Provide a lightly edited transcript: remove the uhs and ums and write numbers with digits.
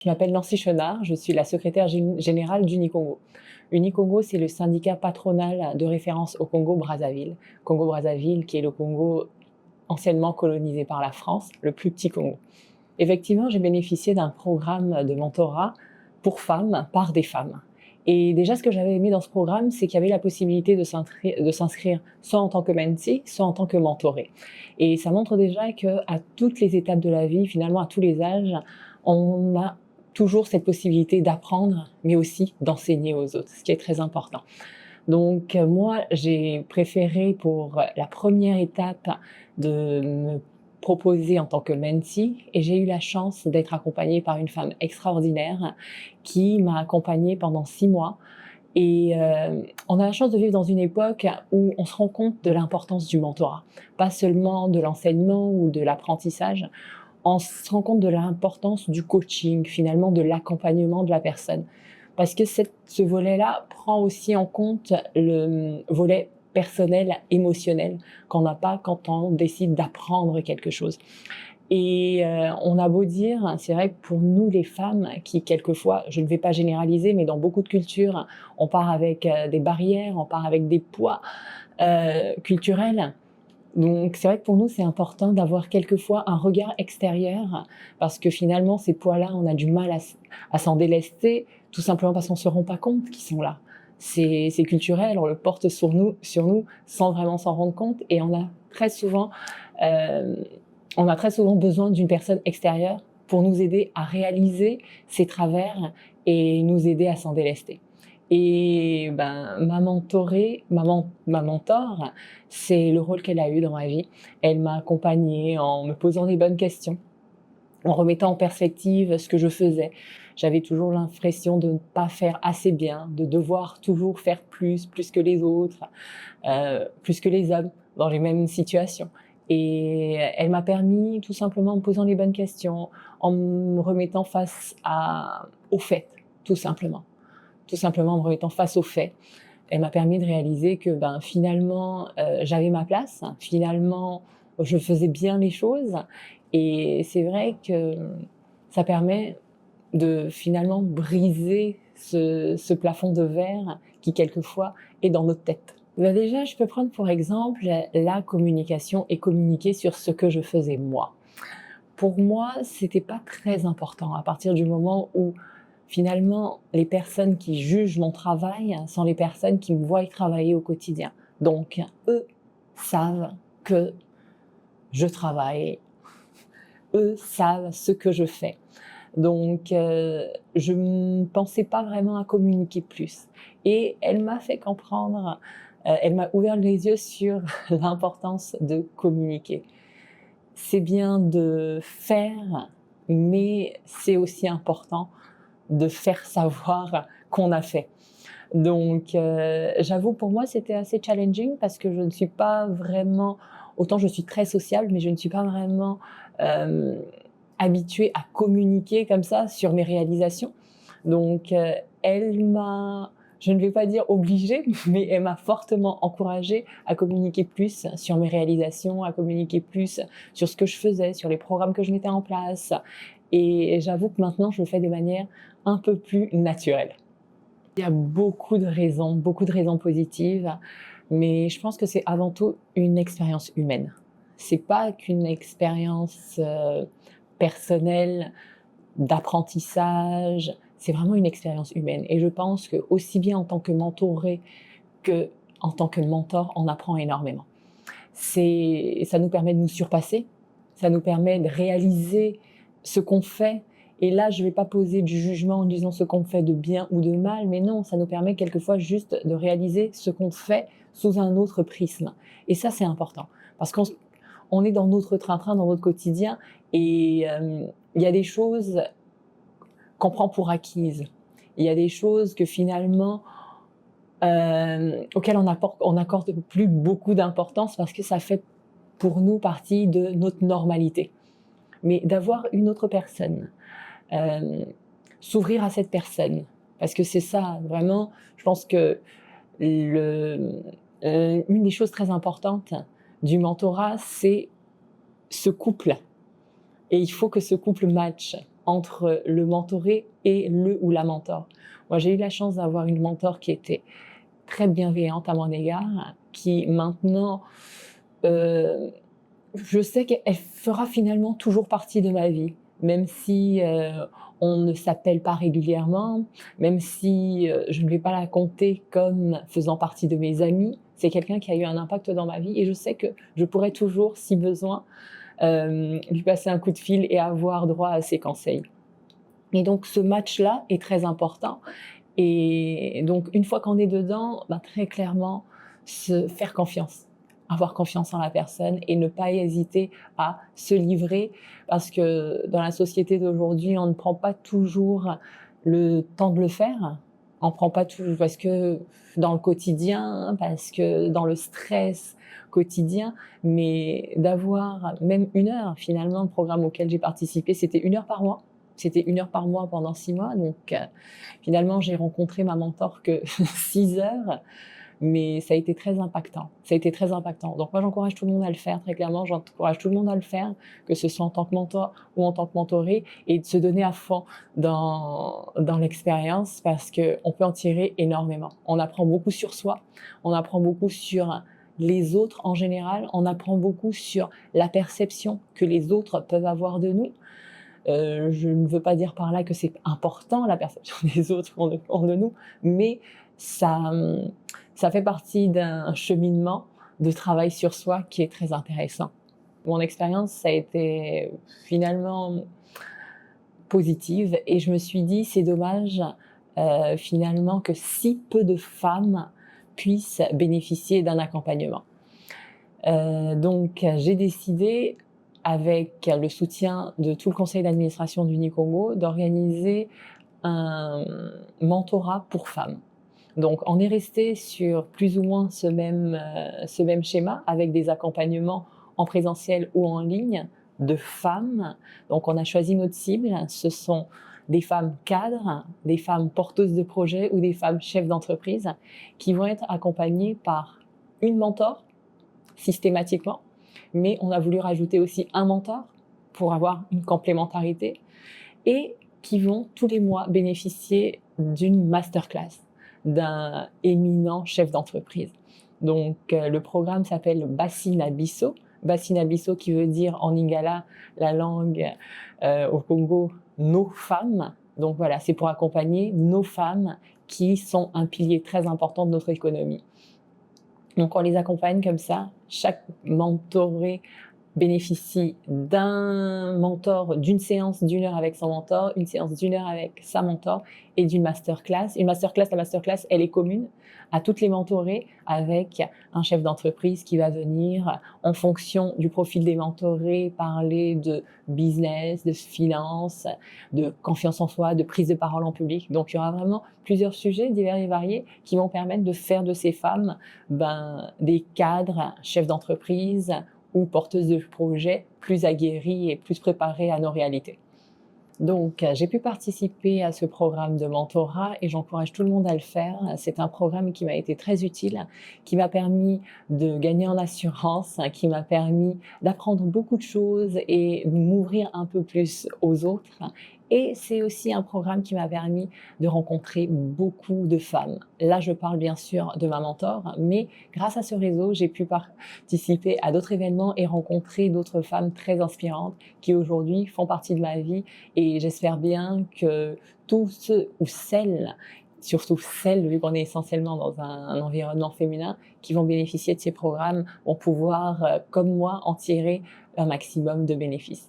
Je m'appelle Nancy Chenard, je suis la secrétaire générale d'Unicongo. Unicongo, c'est le syndicat patronal de référence au Congo-Brazzaville. Congo-Brazzaville, qui est le Congo anciennement colonisé par la France, le plus petit Congo. Effectivement, j'ai bénéficié d'un programme de mentorat pour femmes, par des femmes. Et déjà, ce que j'avais aimé dans ce programme, c'est qu'il y avait la possibilité de s'inscrire soit en tant que mentee, soit en tant que mentoré. Et ça montre déjà qu'à toutes les étapes de la vie, finalement à tous les âges, on a toujours cette possibilité d'apprendre, mais aussi d'enseigner aux autres, ce qui est très important. Donc moi, j'ai préféré pour la première étape de me proposer en tant que mentee et j'ai eu la chance d'être accompagnée par une femme extraordinaire qui m'a accompagnée pendant 6 mois. Et on a la chance de vivre dans une époque où on se rend compte de l'importance du mentorat, pas seulement de l'enseignement ou de l'apprentissage, on se rend compte de l'importance du coaching, finalement de l'accompagnement de la personne. Parce que ce volet-là prend aussi en compte le volet personnel, émotionnel, qu'on n'a pas quand on décide d'apprendre quelque chose. Et on a beau dire, c'est vrai que pour nous les femmes, qui quelquefois, je ne vais pas généraliser, mais dans beaucoup de cultures, on part avec des barrières, on part avec des poids culturels. Donc c'est vrai que pour nous, c'est important d'avoir quelquefois un regard extérieur parce que finalement, ces poids-là, on a du mal à s'en délester, tout simplement parce qu'on ne se rend pas compte qu'ils sont là. C'est culturel, on le porte sur nous sans vraiment s'en rendre compte et euh, on a très souvent besoin d'une personne extérieure pour nous aider à réaliser ces travers et nous aider à s'en délester. Et ben, ma mentor, c'est le rôle qu'elle a eu dans ma vie. Elle m'a accompagnée en me posant les bonnes questions, en remettant en perspective ce que je faisais. J'avais toujours l'impression de ne pas faire assez bien, de devoir toujours faire plus que les autres, plus que les hommes dans les mêmes situations. Et elle m'a permis, tout simplement en me posant les bonnes questions, en me remettant aux faits, tout simplement. Tout simplement en me remettant face aux faits. Elle m'a permis de réaliser que finalement, j'avais ma place, finalement, je faisais bien les choses. Et c'est vrai que ça permet de finalement briser ce plafond de verre qui, quelquefois, est dans notre tête. Ben déjà, je peux prendre pour exemple la communication et communiquer sur ce que je faisais moi. Pour moi, c'était pas très important à partir du moment où finalement, les personnes qui jugent mon travail sont les personnes qui me voient travailler au quotidien. Donc, eux savent que je travaille, eux savent ce que je fais. Donc, je ne pensais pas vraiment à communiquer plus. Et elle m'a fait comprendre, elle m'a ouvert les yeux sur l'importance de communiquer. C'est bien de faire, mais c'est aussi important de faire savoir qu'on a fait. Donc, j'avoue, pour moi, c'était assez challenging parce que je ne suis pas vraiment, autant je suis très sociable, mais je ne suis pas vraiment habituée à communiquer comme ça sur mes réalisations. Donc, elle m'a, je ne vais pas dire obligée, mais elle m'a fortement encouragée à communiquer plus sur mes réalisations, à communiquer plus sur ce que je faisais, sur les programmes que je mettais en place. Et j'avoue que maintenant, je le fais de manière un peu plus naturelle. Il y a beaucoup de raisons positives, mais je pense que c'est avant tout une expérience humaine. C'est pas qu'une expérience personnelle d'apprentissage, c'est vraiment une expérience humaine. Et je pense que aussi bien en tant que mentoré que en tant que mentor, on apprend énormément. Ça nous permet de nous surpasser, ça nous permet de réaliser ce qu'on fait. Et là, je ne vais pas poser du jugement en disant ce qu'on fait de bien ou de mal, mais non, ça nous permet quelquefois juste de réaliser ce qu'on fait sous un autre prisme. Et ça, c'est important, parce qu'on est dans notre train-train, dans notre quotidien, et il y a des choses qu'on prend pour acquises. Il y a des choses que finalement, auxquelles on n'accorde plus beaucoup d'importance parce que ça fait pour nous partie de notre normalité. Mais d'avoir une autre personne, s'ouvrir à cette personne, parce que c'est ça, vraiment, je pense que une des choses très importantes du mentorat, c'est ce couple. Et il faut que ce couple matche entre le mentoré et le ou la mentor. Moi, j'ai eu la chance d'avoir une mentor qui était très bienveillante à mon égard, qui maintenant, je sais qu'elle fera finalement toujours partie de ma vie, même si on ne s'appelle pas régulièrement, même si je ne vais pas la compter comme faisant partie de mes amis. C'est quelqu'un qui a eu un impact dans ma vie et je sais que je pourrais toujours, si besoin, lui passer un coup de fil et avoir droit à ses conseils. Et donc ce match-là est très important. Et donc une fois qu'on est dedans, ben, très clairement, se faire confiance, avoir confiance en la personne et ne pas hésiter à se livrer parce que dans la société d'aujourd'hui, on ne prend pas toujours le temps de le faire. On prend pas tout parce que dans le quotidien, parce que dans le stress quotidien, mais d'avoir même 1 heure, finalement, le programme auquel j'ai participé, c'était 1 heure par mois. C'était 1 heure par mois pendant 6 mois, donc finalement, j'ai rencontré ma mentor que 6 heures, mais ça a été très impactant. Ça a été très impactant. Donc moi, j'encourage tout le monde à le faire, très clairement. J'encourage tout le monde à le faire, que ce soit en tant que mentor ou en tant que mentoré, et de se donner à fond dans l'expérience parce qu'on peut en tirer énormément. On apprend beaucoup sur soi, on apprend beaucoup sur les autres en général, on apprend beaucoup sur la perception que les autres peuvent avoir de nous. Je ne veux pas dire par là que c'est important la perception des autres ont de nous, mais ça fait partie d'un cheminement de travail sur soi qui est très intéressant. Mon expérience, ça a été finalement positive et je me suis dit, c'est dommage finalement que si peu de femmes puissent bénéficier d'un accompagnement. Donc j'ai décidé, avec le soutien de tout le conseil d'administration d'Unicongo, d'organiser un mentorat pour femmes. Donc on est resté sur plus ou moins ce même schéma, avec des accompagnements en présentiel ou en ligne de femmes. Donc on a choisi notre cible, ce sont des femmes cadres, des femmes porteuses de projets ou des femmes chefs d'entreprise qui vont être accompagnées par une mentor systématiquement, mais on a voulu rajouter aussi un mentor pour avoir une complémentarité et qui vont tous les mois bénéficier d'une masterclass d'un éminent chef d'entreprise. Donc le programme s'appelle Bassina Bisso. Bassina Bisso qui veut dire en lingala, la langue au Congo, nos femmes. Donc voilà, c'est pour accompagner nos femmes qui sont un pilier très important de notre économie. Donc on les accompagne comme ça. Chaque mentoré bénéficie d'un mentor, d'une séance d'1 heure avec son mentor, une séance d'1 heure avec sa mentor et d'une masterclass. La masterclass, elle est commune à toutes les mentorées avec un chef d'entreprise qui va venir en fonction du profil des mentorées parler de business, de finance, de confiance en soi, de prise de parole en public. Donc il y aura vraiment plusieurs sujets divers et variés qui vont permettre de faire de ces femmes des cadres, chefs d'entreprise ou porteuses de projets plus aguerries et plus préparées à nos réalités. Donc, j'ai pu participer à ce programme de mentorat et j'encourage tout le monde à le faire. C'est un programme qui m'a été très utile, qui m'a permis de gagner en assurance, qui m'a permis d'apprendre beaucoup de choses et de m'ouvrir un peu plus aux autres. Et c'est aussi un programme qui m'a permis de rencontrer beaucoup de femmes. Là, je parle bien sûr de ma mentor, mais grâce à ce réseau, j'ai pu participer à d'autres événements et rencontrer d'autres femmes très inspirantes qui aujourd'hui font partie de ma vie. Et j'espère bien que tous ceux ou celles, surtout celles, vu qu'on est essentiellement dans un environnement féminin, qui vont bénéficier de ces programmes vont pouvoir, comme moi, en tirer un maximum de bénéfices.